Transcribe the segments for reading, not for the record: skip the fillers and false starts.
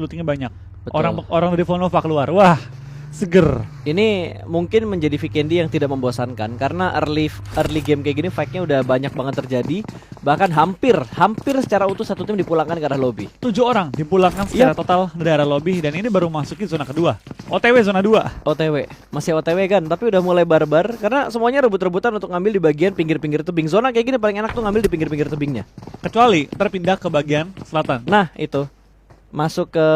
lootingnya banyak. Betul. Orang dari Volnova keluar. Wah, seger. Ini mungkin menjadi Vikendi yang tidak membosankan karena early game kayak gini fight-nya udah banyak banget terjadi. Bahkan hampir secara utuh satu tim dipulangkan ke arah lobby. 7 orang dipulangkan secara total dari arah lobby dan ini baru masukin zona kedua. OTW zona 2. OTW, masih OTW kan, tapi udah mulai barbar karena semuanya rebut-rebutan untuk ngambil di bagian pinggir-pinggir tebing. Zona kayak gini paling enak tuh ngambil di pinggir-pinggir tebingnya. Kecuali terpindah ke bagian selatan. Nah, itu. Masuk ke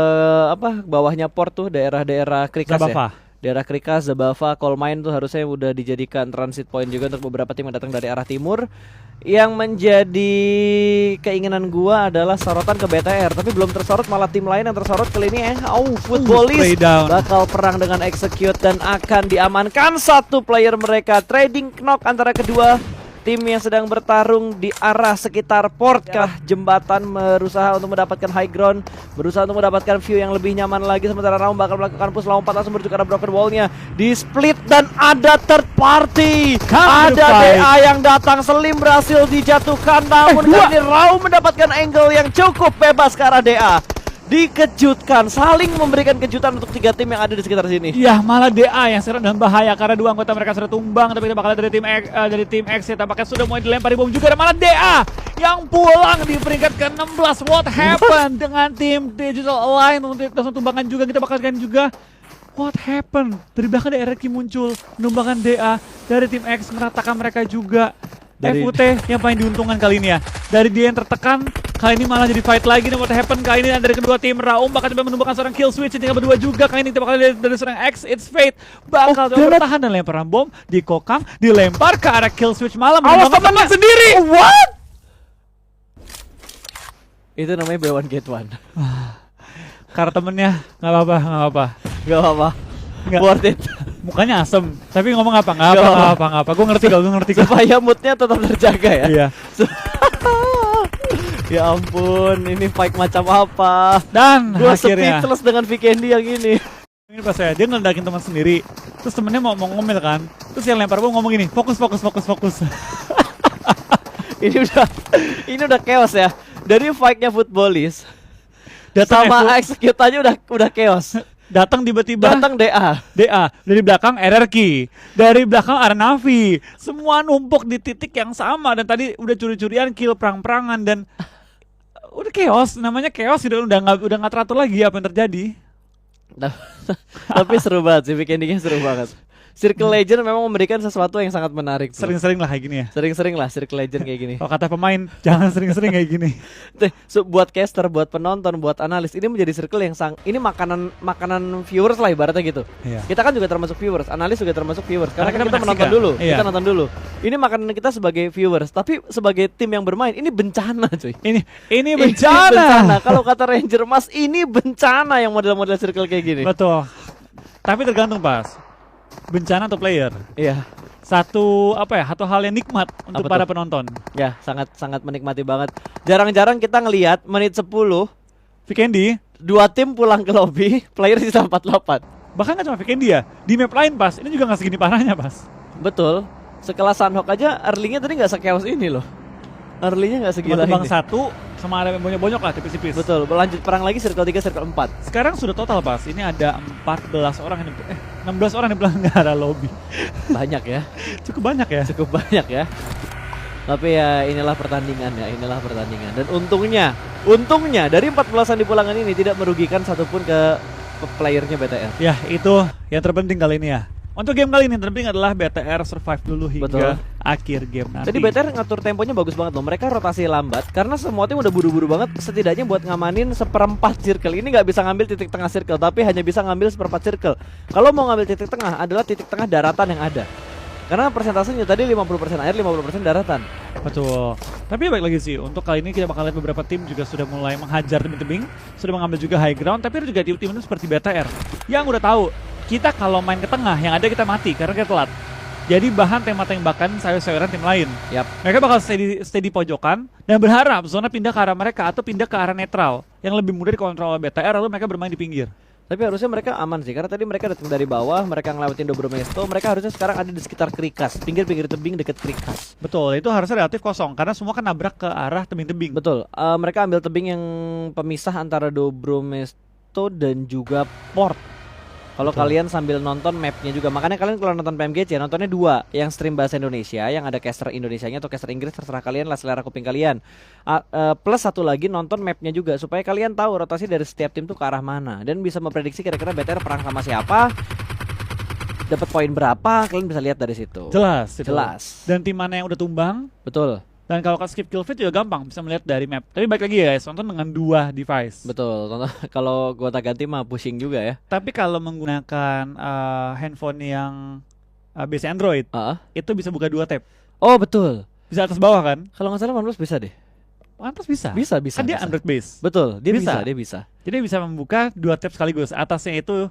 bawahnya port tuh daerah-daerah Krikas Zabava. ya. Daerah Krikas, Zabava, Coal Mine tuh harusnya udah dijadikan transit point juga untuk beberapa tim yang datang dari arah timur. Yang menjadi keinginan gua adalah sorotan ke BTR, tapi belum tersorot, malah tim lain yang tersorot kali ini Footballis bakal perang dengan Execute dan akan diamankan satu player mereka. Trading knock antara kedua tim yang sedang bertarung di arah sekitar port kah jembatan, berusaha untuk mendapatkan high ground, berusaha untuk mendapatkan view yang lebih nyaman lagi, sementara Raum bakal melakukan push lawan 4 langsung menuju ke arah broken wall-nya. Di split dan ada third party. Ada DA yang datang, Slim berhasil dijatuhkan, namun kali ini Raum mendapatkan angle yang cukup bebas ke arah DA. Dikejutkan, saling memberikan kejutan untuk 3 tim yang ada di sekitar sini. Ya, malah DA yang sedang dalam bahaya karena 2 anggota mereka sudah tumbang, tapi kita bakal dari tim X ya, tampaknya sudah mulai dilempari bom juga, dan malah DA yang pulang di peringkat ke-16. What happened dengan tim Digital Align langsung tumbangan juga, kita bakal juga. What happened? Dari belakang ada RRQ muncul, menumbangkan DA dari tim X, meratakan mereka juga. Dari FUT yang paling diuntungkan kali ini ya. Dari dia yang tertekan, kali ini malah jadi fight lagi. Dan what happened kali ini dari kedua tim. Raum bakal coba menumbangkan seorang kill switch yang tinggal berdua juga. Kali ini kita bakal dari seorang X, It's Fate bakal coba bertahan dan lemparan bom di kokang, dilempar ke arah kill switch, malah menumbangkan teman sendiri. What? Itu namanya B1 Gate 1. Karena temennya nggak apa-apa. Gak apa-apa. Nggak. Worth it. Mukanya asem, tapi ngomong apa? Nggak apa. Gue ngerti. Supaya moodnya tetap terjaga ya. Iya. Ya ampun, ini fight macam apa? Dan Gua akhirnya speechless dengan Vikendi yang ini. ini pas ya, dia ngeledakin teman sendiri. Terus temennya mau ngomel kan. Terus yang lempar bom ngomong gini, fokus. Ini udah chaos ya. Dari fight-nya Footballis Datang sama execute aja udah chaos. Datang tiba-tiba Datang DA. dari belakang RRQ, dari belakang Arnavi, semua numpuk di titik yang sama, dan tadi udah curi-curian kill, perang-perangan, dan udah chaos. Namanya chaos, udah nggak teratur lagi apa yang terjadi. Tapi seru banget sih, Vikendi-nya seru banget. Circle Legend memang memberikan sesuatu yang sangat menarik. Sering-sering lah kayak gini ya. Sering-sering lah Circle Legend kayak gini. Kalau kata pemain, jangan sering-sering kayak gini. Buat caster, buat penonton, buat analis, ini menjadi circle yang ini makanan viewers lah ibaratnya gitu. Iya. Kita kan juga termasuk viewers, analis juga termasuk viewers. Karena kita menonton menyaksikan. dulu, Iya. kita nonton dulu. Ini makanan kita sebagai viewers, tapi sebagai tim yang bermain ini bencana, cuy. Ini bencana. Kalau kata Ranger Mas, ini bencana yang model-model circle kayak gini. Betul. Tapi tergantung pas. Bencana atau player. Iya. Satu hal yang nikmat untuk para penonton. Ya, sangat menikmati banget. Jarang-jarang kita ngelihat menit 10 Vikendi 2 tim pulang ke lobby, player sisa 48. bahkan nggak cuma Vikendi ya, di map lain pas ini juga nggak segini parahnya pas. Betul. Sekelas Sunhawk aja early-nya tadi nggak se-chaos ini loh. Early-nya nggak segila Bang ini. satu sama ada yang bonyok-bonyok lah tipis-tipis. Betul, berlanjut perang lagi circle 3, circle 4. Sekarang sudah total pas, ini ada 14 orang yang 16 orang yang bilang nggak ada lobby. Banyak ya. Cukup banyak ya. Cukup banyak ya. Tapi ya inilah pertandingan ya, inilah pertandingan. Dan untungnya dari 14-an di pulangan ini tidak merugikan satupun ke playernya BTR. Ya, itu yang terpenting kali ini ya. Untuk game kali ini yang terpenting adalah BTR survive dulu hingga akhir game nanti. Jadi BTR ngatur temponya bagus banget loh. Mereka rotasi lambat karena semua tim udah buru-buru banget, setidaknya buat ngamanin seperempat circle. Ini nggak bisa ngambil titik tengah circle, tapi hanya bisa ngambil seperempat circle. Kalau mau ngambil titik tengah adalah titik tengah daratan yang ada. Karena persentasenya tadi 50% air, 50% daratan. Betul. Tapi baik lagi sih, untuk kali ini kita bakal lihat beberapa tim juga sudah mulai menghajar tebing-tebing, sudah mengambil juga high ground, tapi ada juga tim seperti BTR yang udah tahu kita kalau main ke tengah yang ada kita mati karena kita telat. Jadi bahan tembak-tembakan sayur-sayuran tim lain. Mereka bakal stay di pojokan dan berharap zona pindah ke arah mereka atau pindah ke arah netral yang lebih mudah dikontrol oleh BTR, lalu mereka bermain di pinggir. Tapi harusnya mereka aman sih, karena tadi mereka datang dari bawah, mereka ngelewatin Dobromesto, mereka harusnya sekarang ada di sekitar Krikas, pinggir-pinggir tebing dekat Krikas. Betul, itu harusnya relatif kosong karena semua kan nabrak ke arah tebing-tebing. Betul, mereka ambil tebing yang pemisah antara Dobromesto Auto dan juga Port. Kalau kalian sambil nonton mapnya juga, makanya kalian kalau nonton PMGC nontonnya 2, yang stream bahasa Indonesia, yang ada caster Indonesianya atau caster Inggris, terserah kalian lah, selera kuping kalian. Plus satu lagi nonton mapnya juga supaya kalian tahu rotasi dari setiap tim tuh ke arah mana dan bisa memprediksi kira-kira BTR perang sama siapa, dapat poin berapa, kalian bisa lihat dari situ. Jelas, Jelas. Dan tim mana yang udah tumbang. Betul. Dan kalau skip kill feed juga gampang, bisa melihat dari map. Tapi baik lagi ya guys, nonton dengan 2 device. Betul. Kalau gua tak ganti mah pusing juga ya. Tapi kalau menggunakan handphone yang base Android, itu bisa buka 2 tab. Oh betul. Bisa atas bawah kan? Kalau nggak salah OnePlus bisa deh. Pantas bisa. Bisa. Kan dia bisa. Android base. Betul. Dia Bisa. bisa. Jadi bisa membuka 2 tab sekaligus. Atasnya itu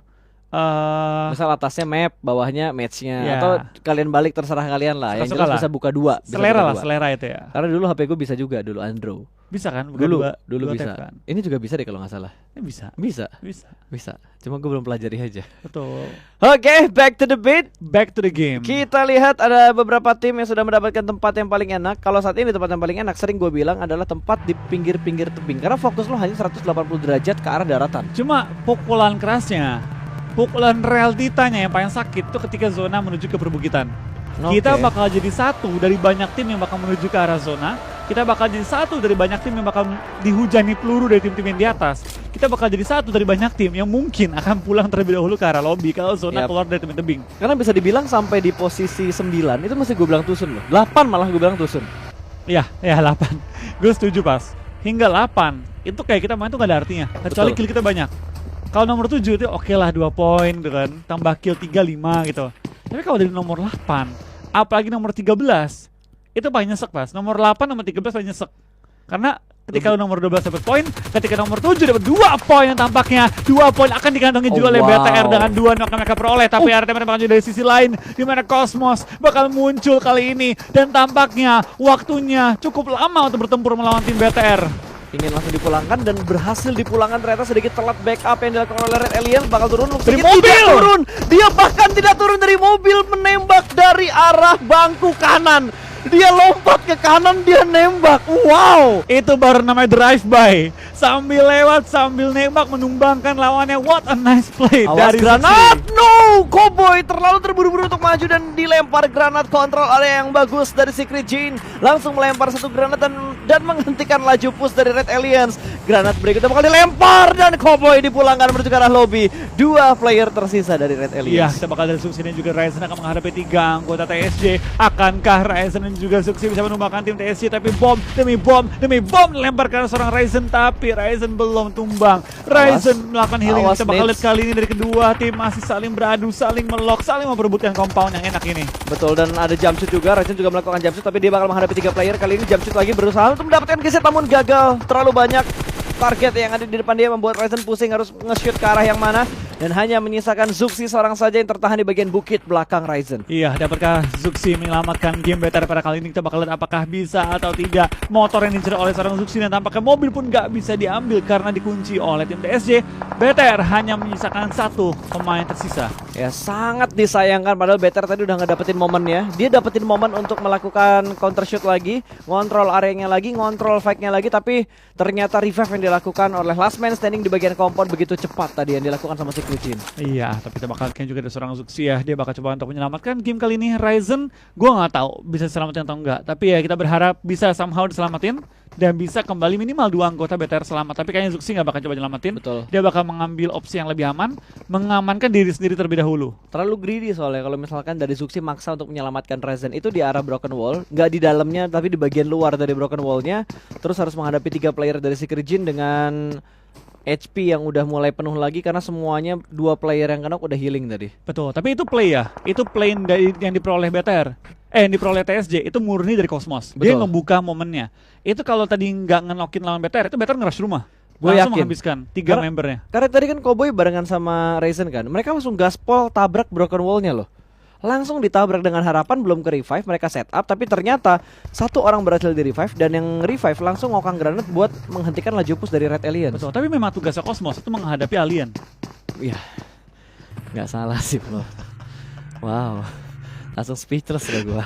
misal atasnya map, bawahnya matchnya, Ya. atau kalian balik terserah kalian lah. Yang Suka-suka jelas lah. bisa buka 2. selera lah, selera itu ya. Karena dulu HP gue bisa juga dulu Android. Bisa kan? Buka Dulu dua bisa. tab kan? Ini juga bisa deh kalau nggak salah. Ini bisa. Bisa. Cuma gue belum pelajari aja. Betul. Oke, back to the beat. Back to the game. Kita lihat ada beberapa tim yang sudah mendapatkan tempat yang paling enak. Kalau saat ini tempat yang paling enak sering gue bilang adalah tempat di pinggir-pinggir tebing, karena fokus lo hanya 180 derajat ke arah daratan. Cuma pukulan kerasnya, pukulan realitanya yang paling sakit itu ketika zona menuju ke perbukitan. Kita bakal jadi satu dari banyak tim yang bakal menuju ke arah zona. Kita bakal jadi satu dari banyak tim yang bakal dihujani peluru dari tim-tim yang di atas. Kita bakal jadi satu dari banyak tim yang mungkin akan pulang terlebih dahulu ke arah lobby kalau zona keluar dari tebing-tebing. Karena bisa dibilang sampai di posisi 9 itu masih gue bilang tusun loh. 8 malah gue bilang tusun. Ya 8. Gue setuju pas. Hingga 8 itu kayak kita main tuh gak ada artinya. Kecuali kill kita banyak. Kalau nomor 7 itu oke lah 2 poin gitu kan. Tambah kill 3, 5 gitu. Tapi kalau dari nomor 8, apalagi nomor 13, itu paling nyesek pas. Nomor 8, nomor 13 paling nyesek. Karena ketika nomor 12 dapat poin, ketika nomor 7 dapat 2 poin yang tampaknya 2 poin akan dikantongi juga oleh BTR dengan 2 knock yang mereka peroleh. Tapi RTM bakal juga dari sisi lain, di mana Cosmos bakal muncul kali ini. Dan tampaknya waktunya cukup lama untuk bertempur melawan tim BTR. Ingin langsung dipulangkan dan berhasil dipulangkan, ternyata sedikit telat backup yang dilakukan oleh Red Alien. Bakal turun dari mobil. Tidak turun. Dia bahkan tidak turun dari mobil, menembak dari arah bangku kanan. Dia lompat ke kanan, dia nembak. Wow, itu baru namanya drive-by. Sambil lewat, sambil nembak, menumbangkan lawannya. What a nice play. Awas dari granat. No, Cowboy terlalu terburu-buru untuk maju dan dilempar granat. Kontrol area yang bagus dari Secret Jin. Langsung melempar satu granat dan menghentikan laju push dari Red Aliens. Granat berikutnya bakal dilempar dan Cowboy dipulangkan menuju ke arah lobby. 2 player tersisa dari Red Aliens. Iya, kita bakal dari Suksi dan juga Ryzen akan menghadapi 3 anggota TSJ. Akankah Ryzen dan juga Suksi bisa menumbangkan tim TSJ? Tapi bom demi bom dilempar ke arah seorang Ryzen. Tapi Ryzen belum tumbang. Ryzen melakukan healing. Kita bakal lihat kali ini dari kedua tim masih saling beradu, saling melok, saling memperebutkan compound yang enak ini. Betul, dan ada jump shoot juga. Ryzen juga melakukan jump shoot, tapi dia bakal menghadapi 3 player. Kali ini jump shoot lagi berusaha untuk mendapatkan geser, namun gagal. Terlalu banyak target yang ada di depan dia membuat Ryzen pusing harus nge-shoot ke arah yang mana. Dan hanya menyisakan Zuxi seorang saja yang tertahan di bagian bukit belakang Ryzen. Iya, dapatkah Zuxi menyelamatkan game BTR pada kali ini? Kita bakal lihat apakah bisa atau tidak. Motor yang diincar oleh seorang Zuxi dan tampaknya mobil pun nggak bisa diambil karena dikunci oleh tim TSJ. BTR hanya menyisakan 1 pemain tersisa. Ya, sangat disayangkan, padahal BTR tadi udah ngedapetin momennya. Dia dapetin momen untuk melakukan counter shoot lagi, ngontrol areanya lagi, ngontrol fight-nya lagi, tapi ternyata revive yang dilakukan oleh last man standing di bagian compound begitu cepat tadi yang dilakukan sama si Kucin. Iya, tapi kita bakal juga ada seorang Zuxi ya. Dia bakal coba untuk menyelamatkan game kali ini. Ryzen, gue nggak tahu bisa selamatin atau enggak. Tapi ya kita berharap bisa somehow diselamatin dan bisa kembali minimal 2 anggota BTR selamat. Tapi kayaknya Zuxi nggak bakal coba nyelamatin. Betul. Dia bakal mengambil opsi yang lebih aman, mengamankan diri sendiri terlebih dahulu. Terlalu greedy soalnya kalau misalkan dari Zuxi maksa untuk menyelamatkan Ryzen itu di arah broken wall, nggak di dalamnya tapi di bagian luar dari broken wallnya. Terus harus menghadapi 3 player dari Secret Jin dengan HP yang udah mulai penuh lagi karena semuanya 2 player yang kena udah healing tadi. Betul, tapi itu play ya. Itu play yang diperoleh BTR. Yang diperoleh TSJ itu murni dari Cosmos. Dia Betul. ngebuka momennya. Itu kalau tadi nggak ngenokin lawan BTR, itu BTR nge-rush rumah. Gue Langsung yakin menghabiskan 3 membernya. Karena tadi kan Cowboy barengan sama Ryzen kan. Mereka langsung gaspol tabrak broken wallnya loh. Langsung ditabrak dengan harapan belum ke revive, mereka setup, tapi ternyata 1 orang berhasil di revive dan yang revive langsung ngokang granat buat menghentikan laju push dari Red Alien. Betul, tapi memang tugasnya Cosmos itu menghadapi alien. Iya, nggak salah sih bro. Wow, langsung speechless lah gue.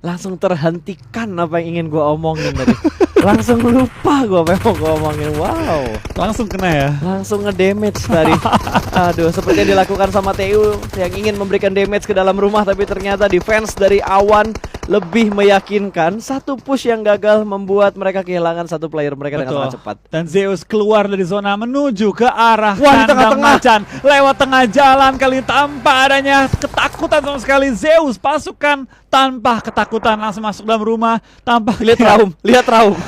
Langsung terhentikan apa yang ingin gue omongin tadi. Langsung lupa gue apa yang mau gue omongin. Wow, Langsung kena ya. langsung ngedamage tadi. Aduh, seperti yang dilakukan sama TU yang ingin memberikan damage ke dalam rumah, tapi ternyata defense dari Awan lebih meyakinkan. Satu push yang gagal membuat mereka kehilangan satu player mereka dengan sangat cepat. Dan Zeus keluar dari zona menuju ke arah Wah, di kandang tengah-tengah. macan. Lewat tengah jalan kali tanpa adanya ketakutan sama sekali. Zeus pasukan tanpa ketakutan langsung masuk dalam rumah tanpa Lihat Raum, lihat Raum.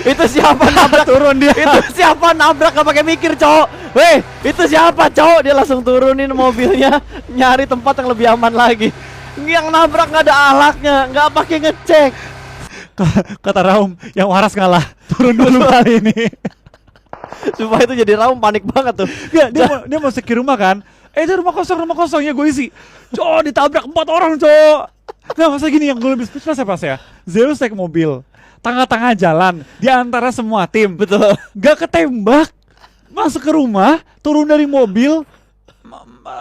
Itu siapa nabrak? turun dia. Itu siapa nabrak gak pakai mikir, cowok? Weh, itu siapa, cowok? Dia langsung turunin mobilnya, nyari tempat yang lebih aman lagi. Yang nabrak nggak ada ahlaknya, nggak pakai ngecek. Kata Raum, yang waras ngalah. Turun dulu kali ini. Supaya itu jadi Raum panik banget tuh. Gak, dia mau secure rumah kan. Itu rumah kosong ya gue isi. Cowok ditabrak 4 orang cowok. Nah masa gini yang gue lebih speechless ya pas ya. Zeus naik mobil tengah-tengah jalan di antara semua tim. Betul. Gak ketembak. Masuk ke rumah, turun dari mobil,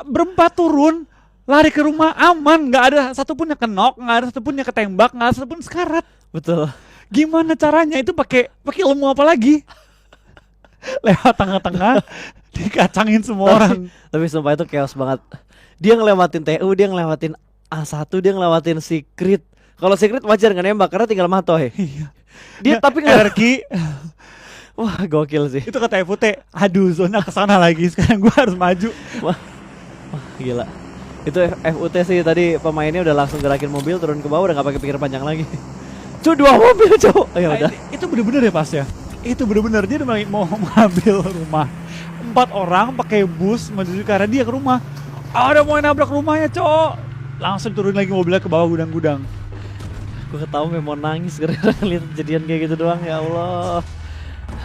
berempat turun, lari ke rumah aman. Gak ada satupun yang kenok, gak ada satupun yang ketembak, gak ada satupun sekarat. Betul. Gimana caranya itu pakai ilmu apa lagi? Lewat tengah-tengah dikacangin semua orang. Tapi sumpah itu chaos banget. Dia ngelewatin TU, dia ngelewatin A1, dia ngelewatin Secret. Kalau Secret wajar nggak nembak karena tinggal matoy. Iya. Dia tapi nggak. Erki. Wah, gokil sih. Itu kata FUT, aduh zona kesana lagi, sekarang gue harus maju. Wah, gila. Itu FUT sih tadi pemainnya udah langsung gerakin mobil turun ke bawah, udah nggak pakai pikir panjang lagi. Cu, 2 mobil cowok. Ya udah. Itu bener-bener ya pas ya. Itu bener-bener dia udah mau mengambil rumah. 4 orang pakai bus menuju ke arah dia ke rumah. Ada mau nabrak rumahnya cowok. Langsung turun lagi mobilnya ke bawah gudang-gudang. Gue ketawa mau nangis gara-gara lihat kejadian kayak gitu doang, ya Allah.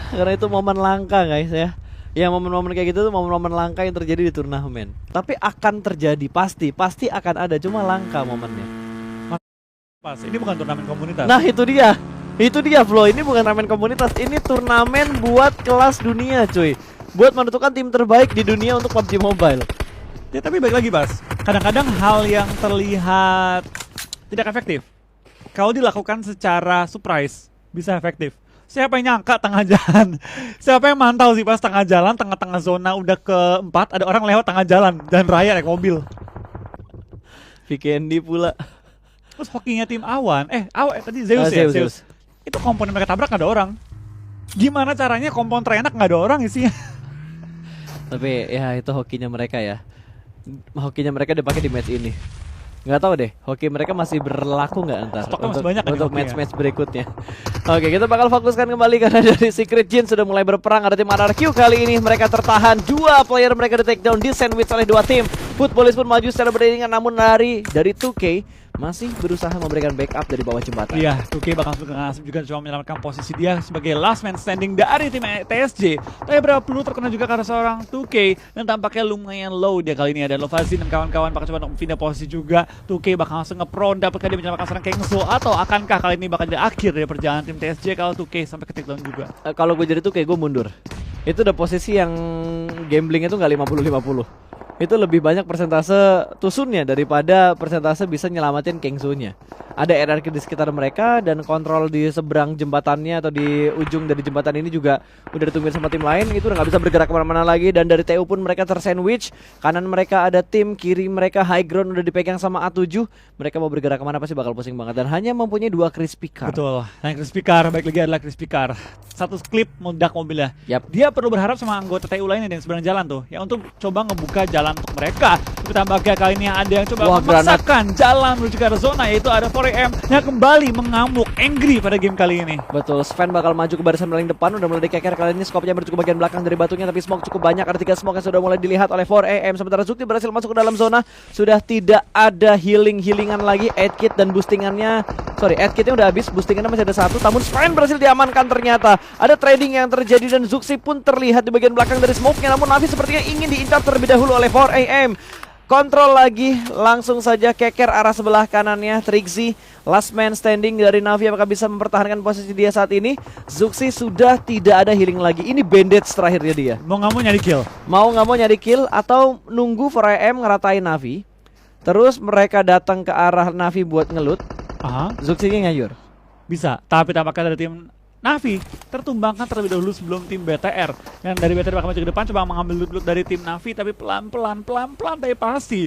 Karena itu momen langka guys ya. Ya momen-momen kayak gitu tuh momen-momen langka yang terjadi di turnamen. Tapi akan terjadi pasti akan ada, cuma langka momennya. Pas, ini bukan turnamen komunitas. Nah itu dia Flo, ini bukan turnamen komunitas, ini turnamen buat kelas dunia cuy. Buat menentukan tim terbaik di dunia untuk PUBG Mobile. Ya tapi balik lagi Bas, kadang-kadang hal yang terlihat tidak efektif kalau dilakukan secara surprise bisa efektif. Siapa yang nyangka tengah jalan? Siapa yang mantau sih pas tengah jalan, tengah-tengah zona udah keempat ada orang lewat tengah jalan raya naik mobil. Vikendi pula. Terus hokinya tim Awan, tadi Zeus ya? Zeus. Itu komponen mereka tabrak gak ada orang. Gimana caranya kompon terenak gak ada orang isinya? Tapi ya itu hokinya mereka ya. Hokinya mereka dipakai di match ini. Nggak tahu deh, hoki mereka masih berlaku nggak ntar Stoknya masih banyak untuk hokinya. match-match berikutnya. Oke, kita bakal fokuskan kembali karena dari Secret Jin sudah mulai berperang. Ada tim RRQ kali ini mereka tertahan. 2 player mereka di take down, di sandwich oleh 2 tim. Footballis pun maju secara beriringan, namun dari 2K masih berusaha memberikan backup dari bawah jembatan. Iya, 2K bakal langsung ke ngasih juga coba menyelamatkan posisi dia sebagai last man standing dari tim TSJ. Tapi berapa peluru terkena juga karena seorang 2K dan tampaknya lumayan low dia kali ini. Ada Lovazin dan kawan-kawan bakal coba untuk pindah posisi juga. 2K bakal langsung nge-prone, dapatkah dia menyelamatkan seorang Kengzo atau akankah kali ini bakal jadi akhir dari perjalanan tim TSJ kalau 2K sampai ke takedown juga. Kalau gue jadi 2K gue mundur. Itu udah posisi yang gambling itu nggak 50-50. Itu lebih banyak persentase tusunnya daripada persentase bisa nyelamatin Kengzo-nya. Ada RRQ di sekitar mereka dan kontrol di seberang jembatannya atau di ujung dari jembatan ini juga udah ditungguin sama tim lain. Itu udah gak bisa bergerak kemana-mana lagi. Dan dari TU pun mereka tersandwich. Kanan mereka ada tim, kiri mereka high ground udah dipegang sama A7. Mereka mau bergerak kemana pasti bakal pusing banget. Dan hanya mempunyai 2 crispy car. Betul, yang crispy car, baik lagi adalah crispy car. Satu klip meledak mobilnya. Yap. Dia perlu berharap sama anggota TU lainnya yang seberang jalan tuh, yang untuk coba ngebuka jalan untuk mereka. Ditambahkan kali ini ada yang coba memaksakan jalan menuju ke arah zona, yaitu ada 4AM yang kembali mengamuk angry pada game kali ini. Betul, Sven bakal maju ke barisan paling depan, udah mulai dikeker kali ini. Skopnya menuju ke bagian belakang dari batunya, tapi smoke cukup banyak. Ada 3 smoke yang sudah mulai dilihat oleh 4AM. Sementara Zukti berhasil masuk ke dalam zona. Sudah tidak ada healing-healingan lagi. Aid kit dan boostingannya, aid kitnya udah habis, boostingannya masih ada 1. Namun Sven berhasil diamankan ternyata. Ada trading yang terjadi dan Zuxi pun terlihat di bagian belakang dari smoke-nya. Namun Navi sepertinya ingin diincar terlebih dahulu oleh 4AM. Kontrol lagi, langsung saja keker arah sebelah kanannya. Trixie, last man standing dari Navi, apakah bisa mempertahankan posisi dia saat ini? Zuxi sudah tidak ada healing lagi. Ini bandage terakhirnya dia. Mau nggak mau nyari kill. Mau nggak mau nyari kill atau nunggu 4AM ngeratain Navi. Terus mereka datang ke arah Navi buat ngelut. Aha. Zuxi-nya ngayur. Bisa, tapi tampaknya dari tim Navi tertumbangkan terlebih dahulu sebelum tim BTR. Dan dari BTR bakal maju ke depan coba mengambil loot dari tim Navi, tapi pelan-pelan tapi pasti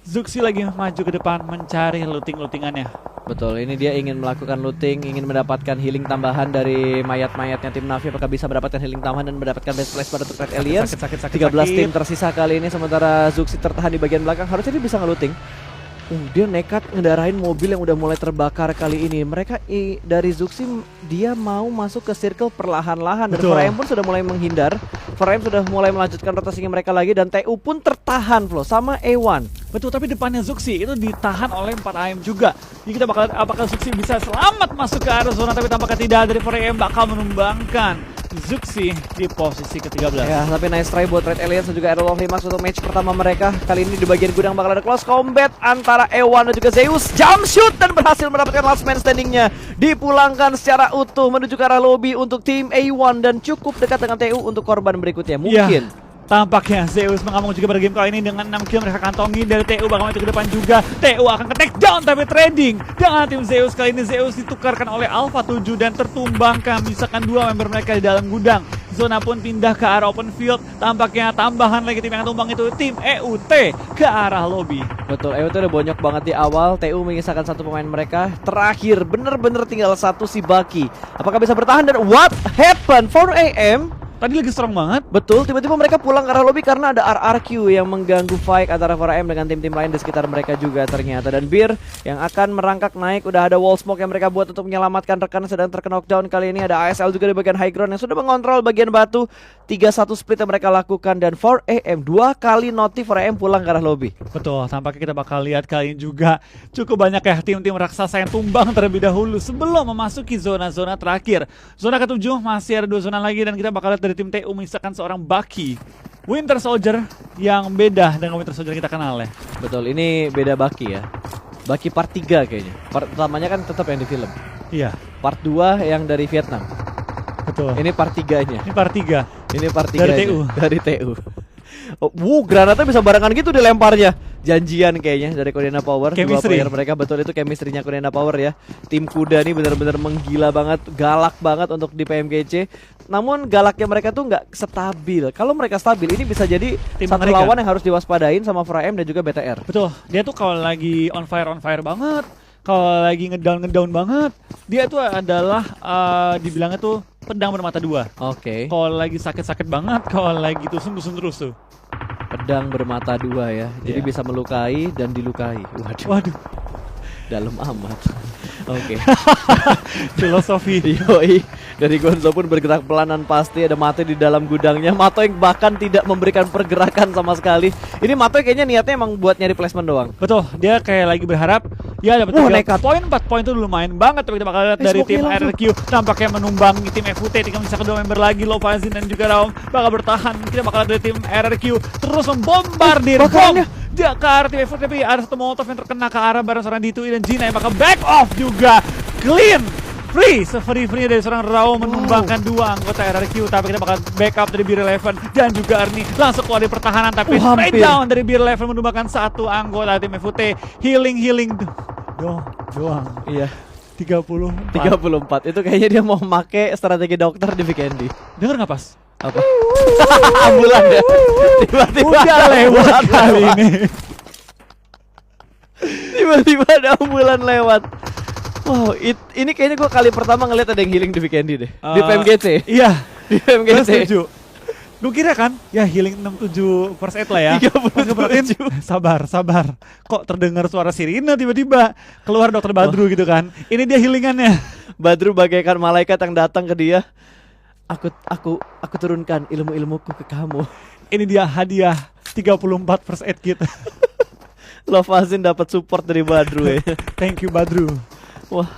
Zuxi lagi maju ke depan mencari lootingannya. Betul, ini dia ingin melakukan looting, ingin mendapatkan healing tambahan dari mayat-mayatnya tim Navi. Apakah bisa mendapatkan healing tambahan dan mendapatkan best place pada Red Aliens? 13 tim tersisa kali ini, sementara Zuxi tertahan di bagian belakang. Harusnya dia bisa nge-looting. Dia nekat ngedarain mobil yang udah mulai terbakar kali ini. Mereka dari Zuxi dia mau masuk ke circle perlahan-lahan. Dan Frame pun sudah mulai menghindar. Frame sudah mulai melanjutkan rotasinya mereka lagi. Dan TU pun tertahan Flo sama A1. Betul, tapi depannya Zuxi itu ditahan oleh 4 AM juga. Jadi kita bakal lihat apakah Zuxi bisa selamat masuk ke arah zona, tapi tampaknya tidak. Dari 4 AM bakal menumbangkan Zuxi di posisi ke-13. Ya, tapi nice try buat Red Aliens dan juga Arrow of Limax untuk match pertama mereka. Kali ini di bagian gudang bakal ada close combat antara Ewan dan juga Zeus. Jump shoot dan berhasil mendapatkan last man standingnya. Dipulangkan secara utuh menuju ke arah lobby untuk tim A1 dan cukup dekat dengan TU untuk korban berikutnya. Mungkin. Ya. Tampaknya Zeus mengamuk juga pada game kali ini dengan 6 kill mereka kantongi. Dari TU bakal maju ke depan juga. TU akan ke take down tapi trading dengan tim Zeus. Kali ini Zeus ditukarkan oleh Alpha 7 dan tertumbangkan. Misalkan 2 member mereka di dalam gudang. Zona pun pindah ke arah open field. Tampaknya tambahan lagi tim yang tumbang itu tim EUT ke arah lobby. Betul, EUT udah bonyok banget di awal. TU menyisakan 1 pemain mereka. Terakhir bener-bener tinggal 1 si Baki. Apakah bisa bertahan dan what happened 4 AM? Tadi lagi strong banget. Betul, tiba-tiba mereka pulang ke arah lobby karena ada RRQ yang mengganggu fight antara 4AM dengan tim-tim lain di sekitar mereka juga ternyata. Dan Bir yang akan merangkak naik, udah ada wall smoke yang mereka buat untuk menyelamatkan rekan yang sedang terkena knockdown. Kali ini ada ASL juga di bagian high ground yang sudah mengontrol bagian batu. 3-1 split yang mereka lakukan dan 4AM 2 kali notif 4AM pulang ke arah lobby. Betul, tampaknya kita bakal lihat kali ini juga cukup banyak ya tim-tim raksasa yang tumbang terlebih dahulu sebelum memasuki zona-zona terakhir. Zona ke-7 masih ada 2 zona lagi dan kita bakal lihat dari tim TU misalkan seorang Baki Winter Soldier yang beda dengan Winter Soldier yang kita kenal ya. Betul, ini beda Baki ya. Baki part 3 kayaknya. Part utamanya kan tetap yang di film. Iya. Part 2 yang dari Vietnam. Betul. Ini part 3-nya. Ini part 3. Ini part 3 dari TU. Dari TU. Oh, granatnya bisa barengan gitu dilemparnya. Janjian kayaknya dari Kodena Power. Dua player mereka, betul itu chemistry-nya Kodena Power ya. Tim kuda nih benar-benar menggila banget, galak banget untuk di PMGC. Namun galaknya mereka tuh nggak stabil. Kalau mereka stabil ini bisa jadi tim satu mereka lawan yang harus diwaspadain sama Frame dan juga BTR. Betul. Dia tuh kalau lagi on fire banget, kalau lagi ngedown banget, dia tuh adalah dibilangnya tuh pedang bermata dua. Oke. Kalau lagi sakit-sakit banget, kalau lagi tusuk-tusuk terus tuh. Pedang bermata dua ya. Jadi bisa melukai dan dilukai. Waduh. Dalam amat. Oke. Filosofi. Yoi. Dari Gonzo pun bergerak pelanan pasti. Ada Mato di dalam gudangnya. Mato yang bahkan tidak memberikan pergerakan sama sekali. Ini Mato kayaknya niatnya emang buat nyari placement doang. Betul. Dia kayak lagi berharap ya dapat 3 poin, 4 poin itu lumayan banget. Tapi kita bakal lihat dari tim RRQ tampaknya menumbang tim FUT. Tinggal bisa kedua member lagi, Lovazin dan juga Raum bakal bertahan. Kita bakal lihat dari tim RRQ terus membombardir bom dia ke arah tim FUT, tapi ada satu molotov yang terkena ke arah bareng seorang Ditu dan Jina yang bakal back off juga. Clean free dari seorang Raum menumbangkan 2 anggota RRQ. Tapi kita bakal backup dari BIR11 dan juga Ernie langsung keluar di pertahanan. Tapi straight down dari BIR11 menumbangkan 1 anggota tim FUT. Healing doang. Iya. 34. Itu kayaknya dia mau make strategi dokter di Vikendi. Dengar nggak pas? Apa? Ambulan ya. Tiba-tiba udah lewat kali ini. Tiba-tiba ada ambulan lewat. Wow, ini kayaknya gue kali pertama ngeliat ada yang healing di Vikendi deh. Di PMGC. Iya. Di PMGC. Gue kira kan ya healing 67 first aid lah ya. 37. Sabar. Kok terdengar suara sirine tiba-tiba keluar Dokter Badru gitu kan. Ini dia healingannya. Badru bagaikan malaikat yang datang ke dia. Aku turunkan ilmu-ilmuku ke kamu. Ini dia hadiah 34 first aid kit. Lovazin dapat support dari Badru ya. Thank you Badru. Wah.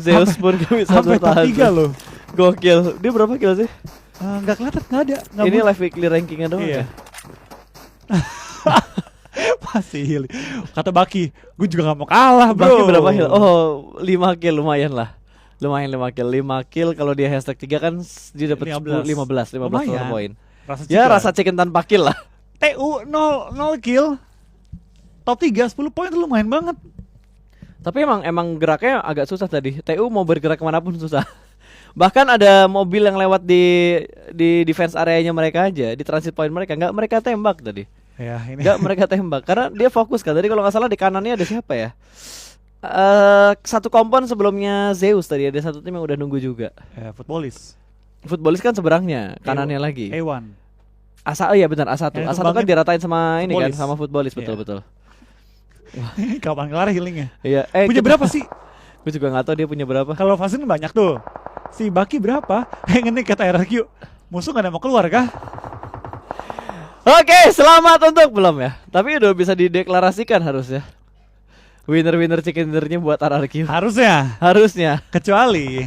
Zeus pun gak bisa bertahan. Sampai top 3 loh. Gokil. Dia berapa kill sih? Nggak kelihatan, nggak ada. Ini live weekly rankingnya doang ya? Masih heal. Kata Baki, gue juga gak mau kalah bro. Baki berapa heal? Oh 5 kill lumayan lah. Lumayan 5 kill. 5 kill kalau dia hashtag 3 kan dia dapat 15 poin. Ya rasa chicken tanpa kill lah. TU 0 kill. Top 3 10 poin itu lumayan banget. Tapi emang geraknya agak susah tadi. TU mau bergerak kemanapun susah. Bahkan ada mobil yang lewat di defense areanya mereka aja, di transit point mereka, nggak mereka tembak tadi. Ya, ini Nggak mereka tembak karena dia fokus kan. Tadi kalau nggak salah di kanannya ada siapa ya? Satu kompon sebelumnya Zeus tadi ada satu tim yang udah nunggu juga. ya, footballis. Footballis kan seberangnya, kanannya lagi. A1. Oh iya benar A1. Yang A1 kan kembangin diratain sama ini kan, Footballis. sama Footballis, betul Iya. betul. Kapan kelar healingnya? Iya, Punya berapa sih? Gue juga nggak tahu dia punya berapa. Kalau Fasin banyak tuh. Si Baki berapa? Yang ini kata RRQ. Musuh gak ada mau keluar kah? Oke, selamat untuk belum ya. Tapi udah bisa dideklarasikan harusnya. Winner chicken dinnernya buat RRQ. Harusnya. Harusnya. Kecuali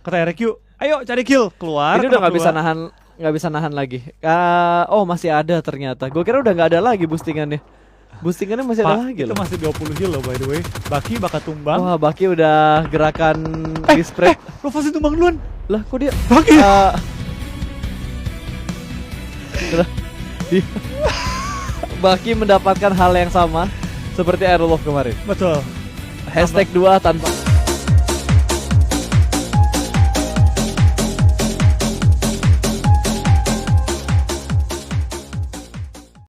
kata RRQ, ayo cari kill keluar. Ini udah kenapa nggak bisa nahan lagi. Oh masih ada ternyata. Gue kira udah nggak ada lagi boostingannya. Boostingannya masih ada lagi itu loh. masih 20 heal loh by the way. Baki bakal tumbang. Wah, Baki udah gerakan display. Lo Fasin tumbang duluan. Lah, kok dia? Baki. Baki mendapatkan hal yang sama seperti Aerolove kemarin. Betul. #2 tanpa